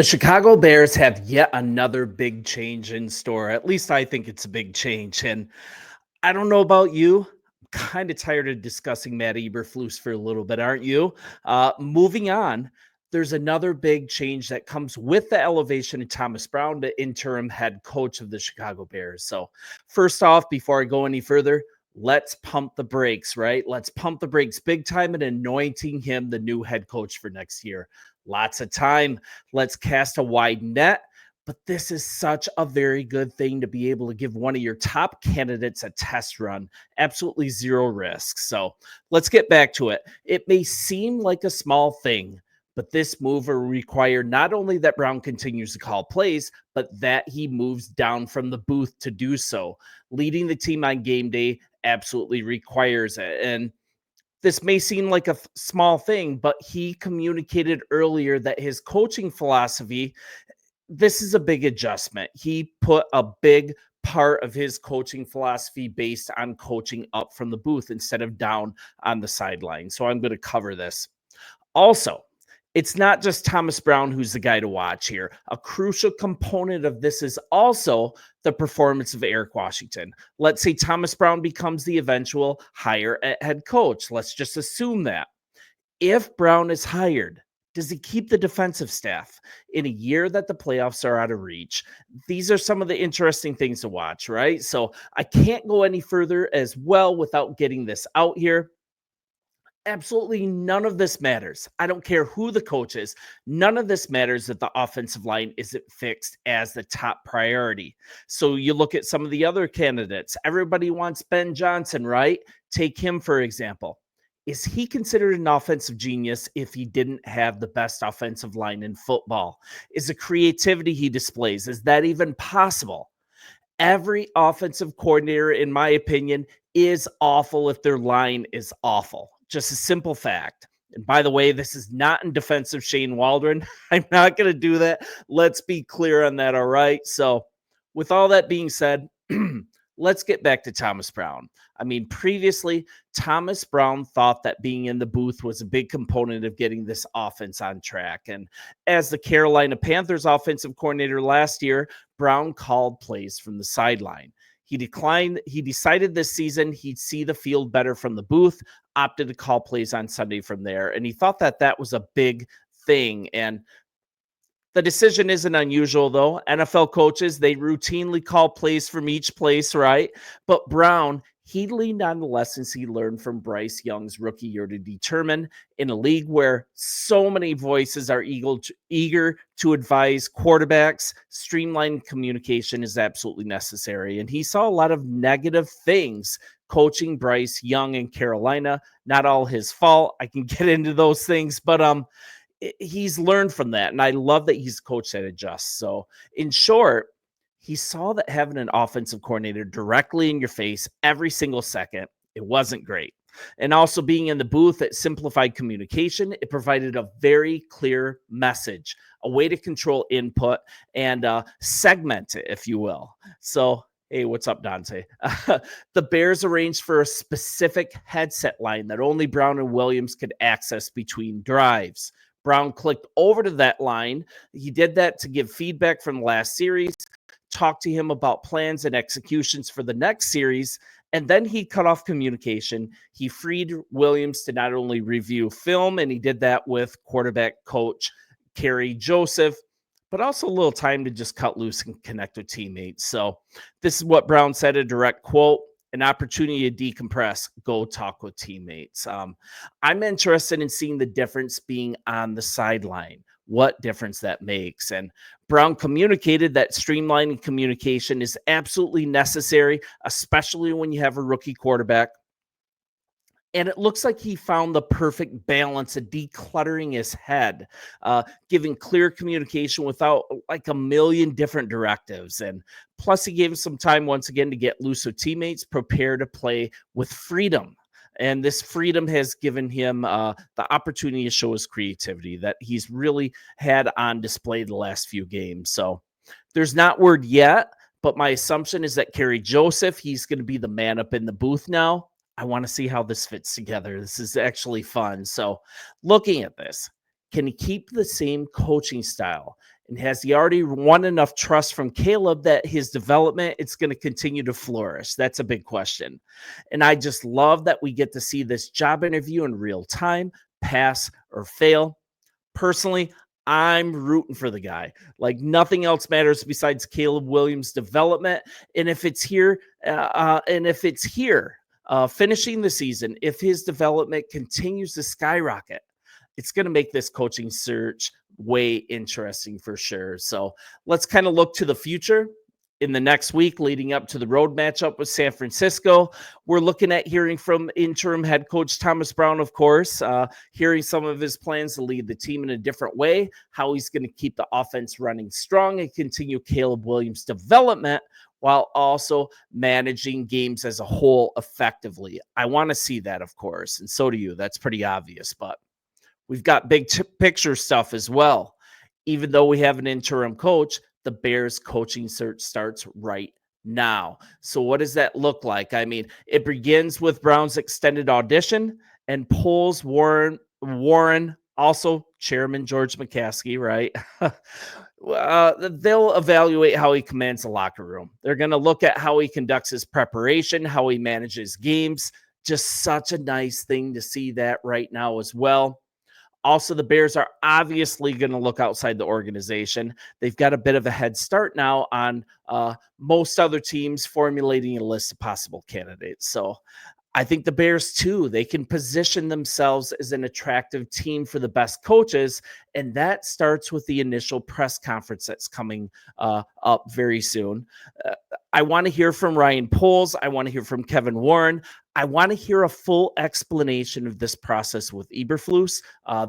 The Chicago Bears have yet another big change in store. At least I think it's a big change. And I don't know about you. I'm kind of tired of discussing Matt Eberflus for a little bit, aren't you? Moving on, there's another big change that comes with the elevation of Thomas Brown, the interim head coach of the Chicago Bears. So, first off, before I go any further, let's pump the brakes, right? Let's pump the brakes big time and anointing him the new head coach for next year. Lots of time. Let's cast a wide net. But this is such a very good thing to be able to give one of your top candidates a test run. Absolutely zero risk. So let's get back to it. It may seem like a small thing, but this move will require not only that Brown continues to call plays, but that he moves down from the booth to do so. Leading the team on game day absolutely requires it. And this may seem like a small thing, but he communicated earlier that his coaching philosophy, this is a big adjustment. He put a big part of his coaching philosophy based on coaching up from the booth instead of down on the sideline. So I'm going to cover this. Also, it's not just Thomas Brown who's the guy to watch here. A crucial component of this is also the performance of Eric Washington. Let's say Thomas Brown becomes the eventual hire at head coach. Let's just assume that. If Brown is hired, does he keep the defensive staff in a year that the playoffs are out of reach? These are some of the interesting things to watch, right? So I can't go any further as well without getting this out here. Absolutely none of this matters. I don't care who the coach is. None of this matters that the offensive line isn't fixed as the top priority. So you look at some of the other candidates. Everybody wants Ben Johnson, right? Take him, for example. Is he considered an offensive genius if he didn't have the best offensive line in football? Is the creativity he displays, is that even possible? Every offensive coordinator, in my opinion, is awful if their line is awful. Just a simple fact. And by the way, this is not in defense of Shane Waldron. I'm not going to do that. Let's be clear on that, all right? So with all that being said, let's get back to Thomas Brown. I mean, previously, Thomas Brown thought that being in the booth was a big component of getting this offense on track. And as the Carolina Panthers offensive coordinator last year, Brown called plays from the sideline. He decided this season he'd see the field better from the booth, opted to call plays on Sunday from there. And he thought that that was a big thing. And the decision isn't unusual, though. NFL coaches, they routinely call plays from each place, right? But Brown, he leaned on the lessons he learned from Bryce Young's rookie year to determine in a league where so many voices are eager to advise quarterbacks, streamlined communication is absolutely necessary. And he saw a lot of negative things coaching Bryce Young in Carolina. Not all his fault. I can get into those things, but he's learned from that. And I love that he's a coach that adjusts. So in short, he saw that having an offensive coordinator directly in your face every single second, it wasn't great. And also being in the booth, it simplified communication. It provided a very clear message, a way to control input and segment it, if you will. So, hey, what's up, Dante? The Bears arranged for a specific headset line that only Brown and Williams could access between drives. Brown clicked over to that line. He did that to give feedback from the last series, talk to him about plans and executions for the next series, and then he cut off communication. He freed Williams to not only review film, and he did that with quarterback coach Kerry Joseph, but also a little time to just cut loose and connect with teammates. So this is what Brown said, a direct quote: an opportunity to decompress, go talk with teammates. I'm interested in seeing the difference being on the sideline, what difference that makes. And Brown communicated that streamlining communication is absolutely necessary, especially when you have a rookie quarterback. And it looks like he found the perfect balance of decluttering his head, giving clear communication without like a million different directives. And plus, he gave him some time once again to get loose with teammates, prepare to play with freedom. And this freedom has given him the opportunity to show his creativity that he's really had on display the last few games. So there's not word yet, but my assumption is that Kerry Joseph, he's going to be the man up in the booth now. I want to see how this fits together. This is actually fun. So looking at this, Can he keep the same coaching style? And has he already won enough trust from Caleb that his development it's going to continue to flourish? That's a big question. And I just love that we get to see this job interview in real time, pass or fail. Personally, I'm rooting for the guy. Like nothing else matters besides Caleb Williams' development. And if it's here, finishing the season, if his development continues to skyrocket, it's going to make this coaching search way interesting for sure. So let's kind of look to the future in the next week leading up to the road matchup with San Francisco. We're looking at hearing from interim head coach Thomas Brown, of course, hearing some of his plans to lead the team in a different way, how he's going to keep the offense running strong and continue Caleb Williams' development while also managing games as a whole effectively. I want to see that, of course, and so do you. That's pretty obvious, but we've got big picture stuff as well. Even though we have an interim coach, the Bears coaching search starts right now. So what does that look like? I mean, it begins with Brown's extended audition and polls Warren, also Chairman George McCaskey, right? They'll evaluate how he commands the locker room. They're going to look at how he conducts his preparation, how he manages games. Just such a nice thing to see that right now as well. Also, the Bears are obviously going to look outside the organization. They've got a bit of a head start now on most other teams formulating a list of possible candidates. So I think the Bears, too, they can position themselves as an attractive team for the best coaches. And that starts with the initial press conference that's coming up very soon. I want to hear from Ryan Poles. I want to hear from Kevin Warren. I want to hear a full explanation of this process with Eberflus,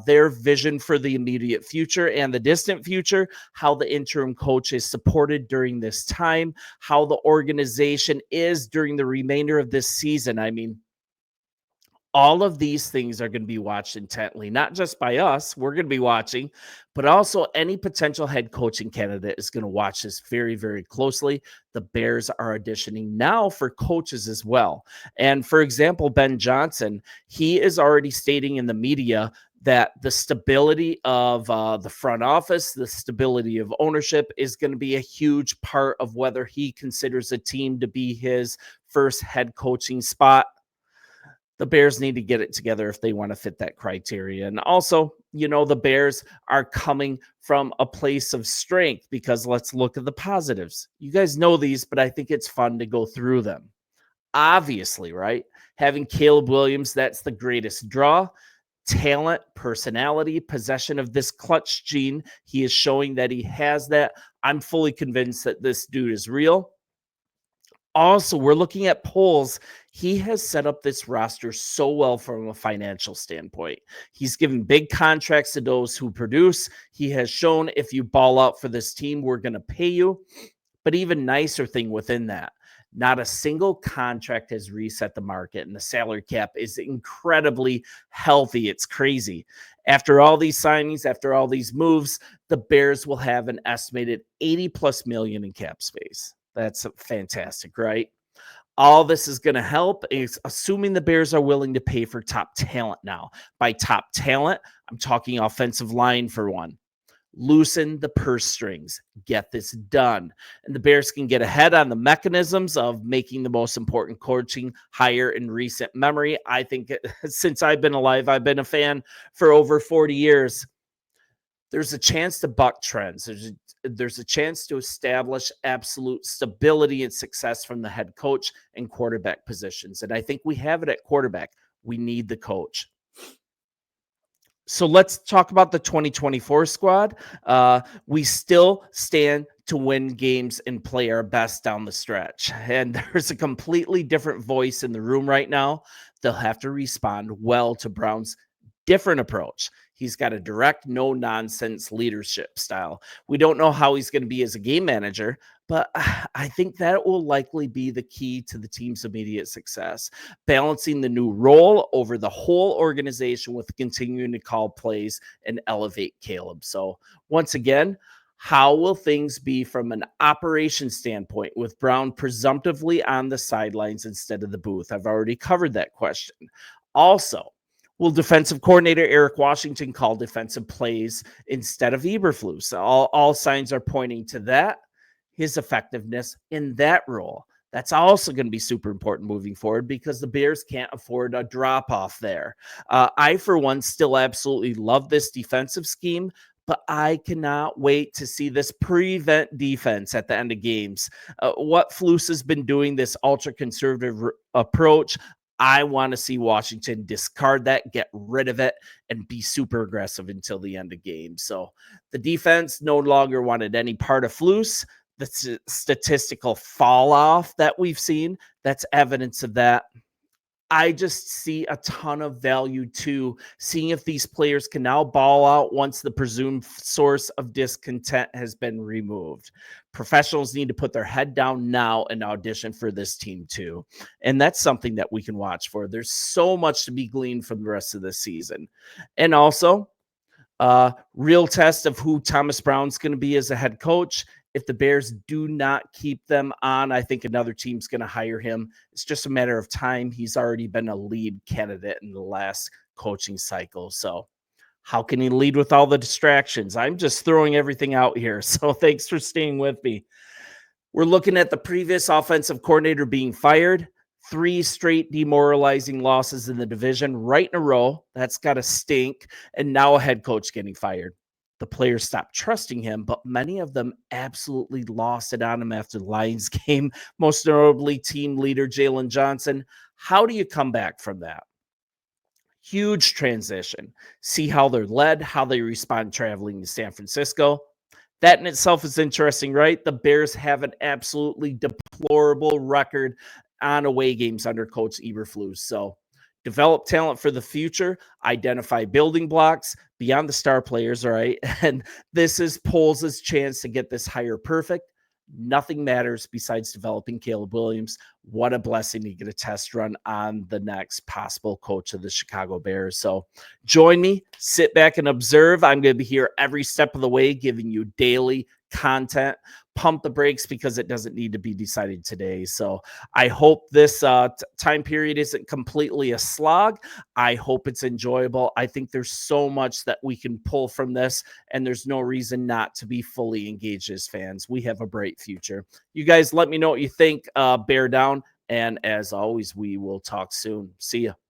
their vision for the immediate future and the distant future, how the interim coach is supported during this time, how the organization is during the remainder of this season. I mean, all of these things are going to be watched intently, not just by us. We're going to be watching, but also any potential head coaching candidate is going to watch this very, very closely. The Bears are auditioning now for coaches as well. And for example, Ben Johnson, he is already stating in the media that the stability of the front office, the stability of ownership is going to be a huge part of whether he considers a team to be his first head coaching spot. The Bears need to get it together if they want to fit that criteria. And also, you know, the Bears are coming from a place of strength because let's look at the positives. You guys know these, but I think it's fun to go through them. Obviously, right? Having Caleb Williams, that's the greatest draw. Talent, personality, possession of this clutch gene. He is showing that he has that. I'm fully convinced that this dude is real. Also, we're looking at polls. He has set up this roster so well from a financial standpoint. He's given big contracts to those who produce. He has shown if you ball out for this team, we're going to pay you. But even nicer thing within that, not a single contract has reset the market, and the salary cap is incredibly healthy. It's crazy. After all these signings, after all these moves, the Bears will have an estimated 80 plus million in cap space. That's fantastic, right? All this is going to help is assuming the Bears are willing to pay for top talent now. By top talent, I'm talking offensive line for one. Loosen the purse strings. Get this done. And the Bears can get ahead on the mechanisms of making the most important coaching hire in recent memory. I think since I've been alive, I've been a fan for over 40 years. There's a chance to buck trends. There's a chance to establish absolute stability and success from the head coach and quarterback positions. And I think we have it at quarterback. We need the coach. So let's talk about the 2024 squad. We still stand to win games and play our best down the stretch. And there's a completely different voice in the room right now. They'll have to respond well to Brown's different approach. He's got a direct, no-nonsense leadership style. We don't know how he's going to be as a game manager, but I think that will likely be the key to the team's immediate success. Balancing the new role over the whole organization with continuing to call plays and elevate Caleb. So once again, how will things be from an operation standpoint with Brown presumptively on the sidelines instead of the booth? I've already covered that question. Also, Will defensive coordinator Eric Washington call defensive plays instead of Eberflus? All signs are pointing to that. His effectiveness in that role. That's also going to be super important moving forward because the Bears can't afford a drop off there. I, for one, still absolutely love this defensive scheme, but I cannot wait to see this prevent defense at the end of games. What Flus has been doing, this ultra conservative approach, I want to see Washington discard that, get rid of it, and be super aggressive until the end of games. So the defense no longer wanted any part of Flus. The statistical fall off that we've seen, that's evidence of that. I just see a ton of value to seeing if these players can now ball out once the presumed source of discontent has been removed. Professionals need to put their head down now and audition for this team too. And that's something that we can watch for. There's so much to be gleaned from the rest of the season. And also, real test of who Thomas Brown's going to be as a head coach. If the Bears do not keep them on, I think another team's going to hire him. It's just a matter of time. He's already been a lead candidate in the last coaching cycle. So how can he lead with all the distractions? I'm just throwing everything out here. So thanks for staying with me. We're looking at the previous offensive coordinator being fired. 3 straight demoralizing losses in the division right in a row. That's got to stink. And now a head coach getting fired. The players stopped trusting him, but many of them absolutely lost it on him after the Lions game, most notably team leader Jalen Johnson. How do you come back from that? Huge transition. See how they're led, how they respond traveling to San Francisco. That in itself is interesting, right? The Bears have an absolutely deplorable record on away games under Coach Eberflus. So develop talent for the future, identify building blocks beyond the star players, all right? And this is Poles' chance to get this hire perfect. Nothing matters besides developing Caleb Williams. What a blessing to get a test run on the next possible coach of the Chicago Bears. So join me, sit back and observe. I'm going to be here every step of the way, giving you daily content. Pump the brakes because it doesn't need to be decided today. So I hope this time period isn't completely a slog. I hope it's enjoyable. I think there's so much that we can pull from this, and there's no reason not to be fully engaged as fans. We have a bright future. You guys let me know what you think. Bear down. And as always, we will talk soon. See ya.